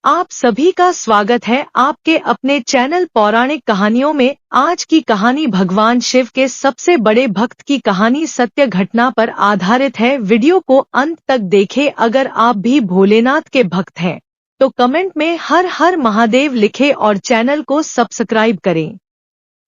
आप सभी का स्वागत है आपके अपने चैनल पौराणिक कहानियों में। आज की कहानी भगवान शिव के सबसे बड़े भक्त की कहानी सत्य घटना पर आधारित है। वीडियो को अंत तक देखें। अगर आप भी भोलेनाथ के भक्त हैं तो कमेंट में हर हर महादेव लिखें और चैनल को सब्सक्राइब करें।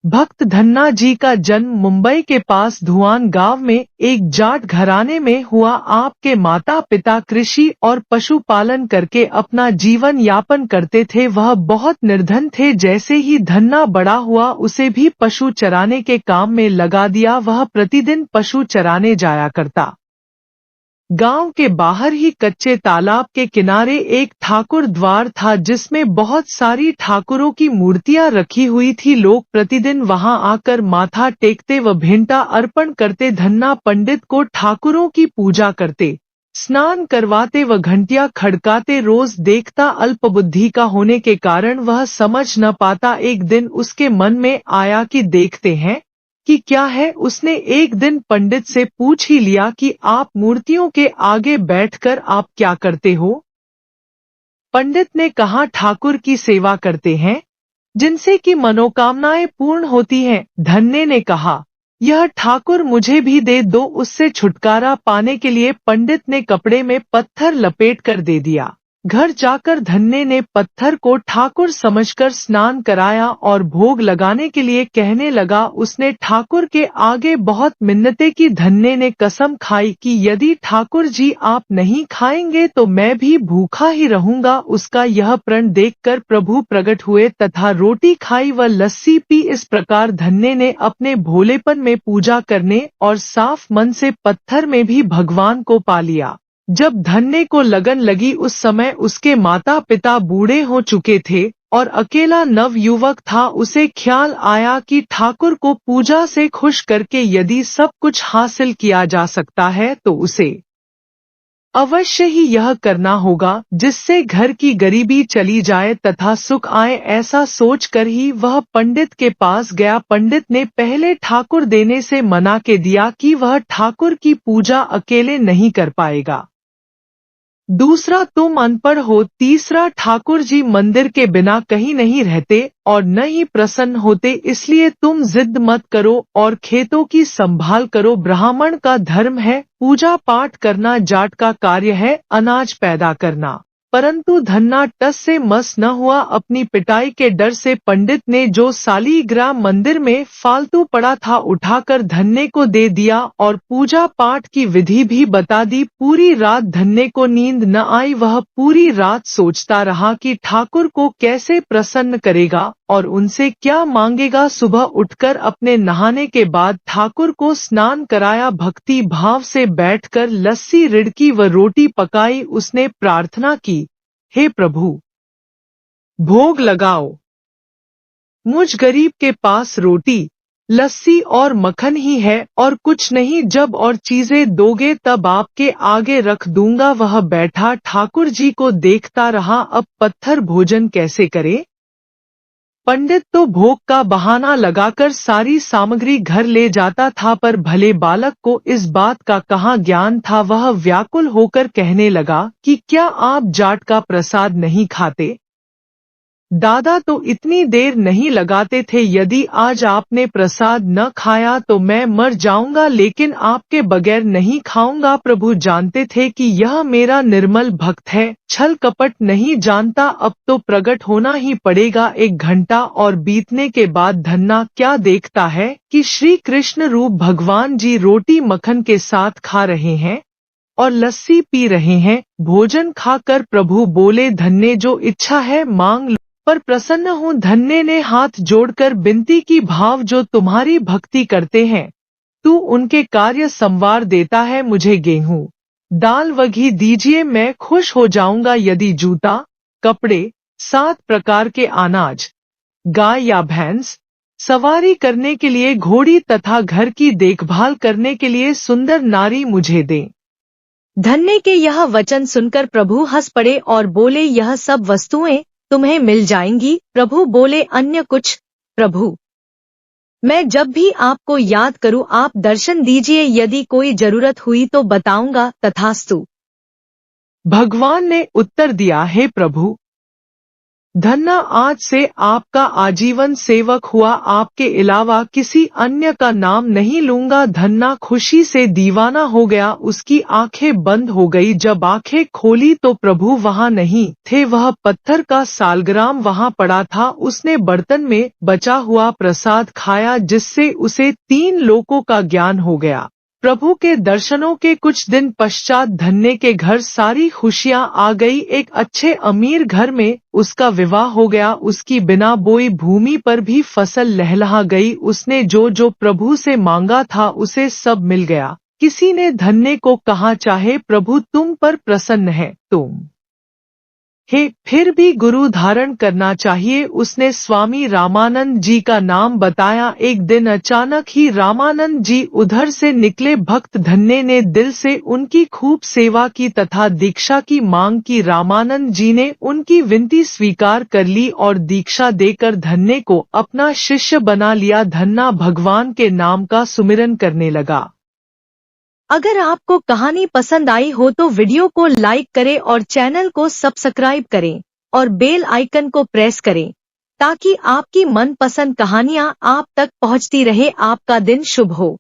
भक्त धन्ना जी का जन्म मुंबई के पास धुआन गांव में एक जाट घराने में हुआ। आपके माता पिता कृषि और पशुपालन करके अपना जीवन यापन करते थे। वह बहुत निर्धन थे। जैसे ही धन्ना बड़ा हुआ उसे भी पशु चराने के काम में लगा दिया। वह प्रतिदिन पशु चराने जाया करता। गांव के बाहर ही कच्चे तालाब के किनारे एक ठाकुर द्वार था जिसमें बहुत सारी ठाकुरों की मूर्तियां रखी हुई थी। लोग प्रतिदिन वहां आकर माथा टेकते व भेंटा अर्पण करते। धन्ना पंडित को ठाकुरों की पूजा करते, स्नान करवाते व घंटियां खड़काते। रोज देखता, अल्पबुद्धि का होने के कारण वह समझ न पाता। एक दिन उसके मन में आया कि देखते हैं कि क्या है। उसने एक दिन पंडित से पूछ ही लिया कि आप मूर्तियों के आगे बैठकर आप क्या करते हो। पंडित ने कहा, ठाकुर की सेवा करते हैं जिनसे कि मनोकामनाएं पूर्ण होती हैं। धन्ने ने कहा, यह ठाकुर मुझे भी दे दो। उससे छुटकारा पाने के लिए पंडित ने कपड़े में पत्थर लपेट कर दे दिया। घर जाकर धन्ने ने पत्थर को ठाकुर समझकर स्नान कराया और भोग लगाने के लिए कहने लगा। उसने ठाकुर के आगे बहुत मिन्नतें की। धन्ने ने कसम खाई कि यदि ठाकुर जी आप नहीं खाएंगे तो मैं भी भूखा ही रहूंगा। उसका यह प्रण देखकर प्रभु प्रकट हुए तथा रोटी खाई व लस्सी पी। इस प्रकार धन्ने ने अपने भोलेपन में पूजा करने और साफ मन से पत्थर में भी भगवान को पा लिया। जब धन्ने को लगन लगी उस समय उसके माता पिता बूढ़े हो चुके थे और अकेला नवयुवक था। उसे ख्याल आया कि ठाकुर को पूजा से खुश करके यदि सब कुछ हासिल किया जा सकता है तो उसे अवश्य ही यह करना होगा जिससे घर की गरीबी चली जाए तथा सुख आए। ऐसा सोचकर ही वह पंडित के पास गया। पंडित ने पहले ठाकुर देने से मना के दिया कि वह ठाकुर की पूजा अकेले नहीं कर पाएगा। दूसरा, तुम अनपढ़ हो। तीसरा, ठाकुर जी मंदिर के बिना कहीं नहीं रहते और न ही प्रसन्न होते, इसलिए तुम जिद मत करो और खेतों की संभाल करो। ब्राह्मण का धर्म है पूजा पाठ करना, जाट का कार्य है अनाज पैदा करना। परंतु धन्ना टस से मस न हुआ। अपनी पिटाई के डर से पंडित ने जो सालीग्राम मंदिर में फालतू पड़ा था उठाकर धन्ने को दे दिया और पूजा पाठ की विधि भी बता दी। पूरी रात धन्ने को नींद न आई। वह पूरी रात सोचता रहा कि ठाकुर को कैसे प्रसन्न करेगा और उनसे क्या मांगेगा। सुबह उठकर अपने नहाने के बाद ठाकुर को स्नान कराया। भक्ति भाव से बैठकर लस्सी रिड़की व रोटी पकाई। उसने प्रार्थना की, हे प्रभु, भोग लगाओ। मुझ गरीब के पास रोटी, लस्सी और मक्खन ही है और कुछ नहीं। जब और चीजें दोगे तब आपके आगे रख दूंगा। वह बैठा ठाकुर जी को देखता रहा। अब पत्थर भोजन कैसे करे। पंडित तो भोग का बहाना लगाकर सारी सामग्री घर ले जाता था, पर भले बालक को इस बात का कहाँ ज्ञान था। वह व्याकुल होकर कहने लगा कि क्या आप जाट का प्रसाद नहीं खाते। दादा तो इतनी देर नहीं लगाते थे। यदि आज आपने प्रसाद न खाया तो मैं मर जाऊंगा, लेकिन आपके बगैर नहीं खाऊंगा। प्रभु जानते थे कि यह मेरा निर्मल भक्त है, छल कपट नहीं जानता। अब तो प्रकट होना ही पड़ेगा। 1 घंटा और बीतने के बाद धन्ना क्या देखता है कि श्री कृष्ण रूप भगवान जी रोटी मक्खन के साथ खा रहे हैं और लस्सी पी रहे हैं। भोजन खाकर प्रभु बोले, धन्य जो इच्छा है मांग लो, पर प्रसन्न हूँ। धन्य ने हाथ जोड़कर विनती की, भाव जो तुम्हारी भक्ति करते हैं तू उनके कार्य संवार देता है। मुझे गेहूं, दाल व घी दीजिए, मैं खुश हो जाऊंगा। यदि जूता, कपड़े, 7 प्रकार के अनाज, गाय या भैंस, सवारी करने के लिए घोड़ी तथा घर की देखभाल करने के लिए सुंदर नारी मुझे दें। धन्य के यह वचन सुनकर प्रभु हंस पड़े और बोले, यह सब वस्तुएं तुम्हें मिल जाएंगी। प्रभु बोले, अन्य कुछ। प्रभु, मैं जब भी आपको याद करूं आप दर्शन दीजिए, यदि कोई जरूरत हुई तो बताऊंगा। तथास्तु। भगवान ने उत्तर दिया, हे प्रभु, धन्ना आज से आपका आजीवन सेवक हुआ, आपके अलावा किसी अन्य का नाम नहीं लूंगा। धन्ना खुशी से दीवाना हो गया, उसकी आंखें बंद हो गई। जब आंखें खोली तो प्रभु वहां नहीं थे, वह पत्थर का सालग्राम वहां पड़ा था। उसने बर्तन में बचा हुआ प्रसाद खाया, जिससे उसे 3 लोकों का ज्ञान हो गया। प्रभु के दर्शनों के कुछ दिन पश्चात धन्य के घर सारी खुशियां आ गई। एक अच्छे अमीर घर में उसका विवाह हो गया। उसकी बिना बोई भूमि पर भी फसल लहलहा गई। उसने जो जो प्रभु से मांगा था उसे सब मिल गया। किसी ने धन्य को कहा, चाहे प्रभु तुम पर प्रसन्न है, तुम हे फिर भी गुरु धारण करना चाहिए। उसने स्वामी रामानंद जी का नाम बताया। एक दिन अचानक ही रामानंद जी उधर से निकले। भक्त धन्य ने दिल से उनकी खूब सेवा की तथा दीक्षा की मांग की। रामानंद जी ने उनकी विनती स्वीकार कर ली और दीक्षा देकर धन्य को अपना शिष्य बना लिया। धन्ना भगवान के नाम का सुमिरन करने लगा। अगर आपको कहानी पसंद आई हो तो वीडियो को लाइक करें और चैनल को सब्सक्राइब करें और बेल आइकन को प्रेस करें ताकि आपकी मनपसंद कहानियां आप तक पहुंचती रहे। आपका दिन शुभ हो।